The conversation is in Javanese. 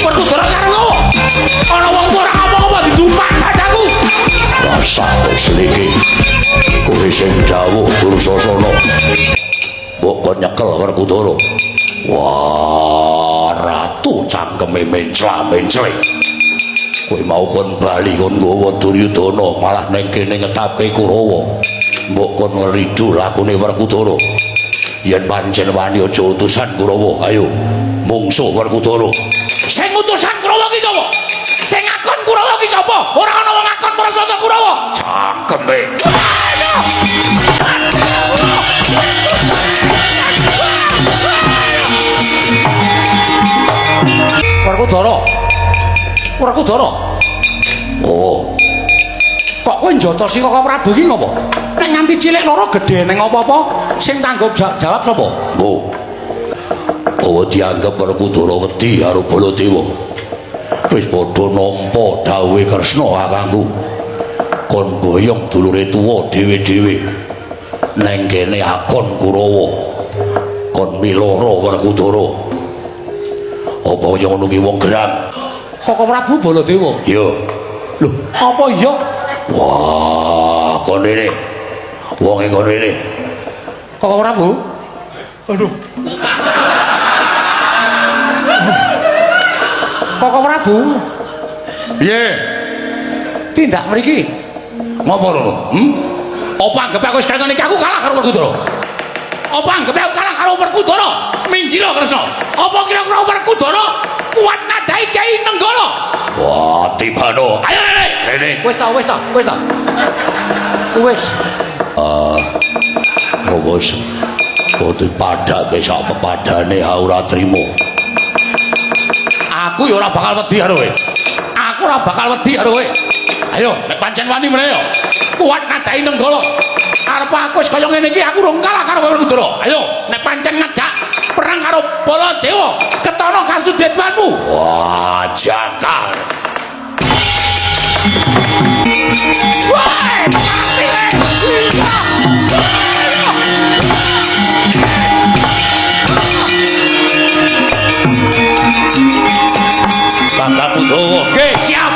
Werkudara karo ana wong ora apa-apa ditumpang kadaku. Rasa seliki kowe sing dawuh Dursasana. Mbok kon nyekel Werkudara. Wah, ratu cangkeme mencla-menclek. Kowe mau kon bali kon nggawa Duryudana malah ning kene ngetapke Kurawa. Mbok kon ngridu lakune Werkudara. Yen pancen wani aja utusan Kurawa, ayo mungsuh Werkudara. Sing utusan Kurawa ki sapa? Sing ngakon Kurawa ki sapa? Ora ana wong ngakon Prasata Kurawa. Cangkeme. Werkudara. Oh. Kok kowe njotos sing kok Prabu iki ngopo? Nek nganti cilik loro gedhe ning apa-apa sing tanggung jawab sapa? Oh. Oh dianggep Werkudara wedi karo Baladewa. Wis padha nampa dawuhe Kresna kakangku. Kon boyong dulure tuwa dhewe-dhewe. Neng kene akon Kurawa. Kon miloro Werkudara. Apa yo ngono ki wong gerang? Kok Prabu Baladewa? Yo. Lho, apa iya? Wah, kon rene. Wong e kon rene. Kok Prabu? Aduh. Kok Prabu? Piye? Tindak mriki. Ngopo lho? Apa anggepe aku wis kaya iki aku kalah karo Werkudara? Apa anggepe aku kalah karo Werkudara? Minggila Kresna. Apa kira-kira Werkudara kuat nadai Kyai Nenggala? Wah, tibano. Ayo rene. Wis ta. Wis. Wis. Ote padake sak pepadane ora trimo. Aku ya ora bakal wedi karo kowe. Aku ora bakal wedi karo kowe. Ayo, nek pancen wani meneh yo. Kuat nadai Nenggala. Arep aku wis kaya ngene iki aku rung kalah karo Werkudara. Ayo, nek pancen ngajak perang karo Baladewa, ketono kasudetmanmu. Wah, jakal. Woi, Kakang Udawa, siap.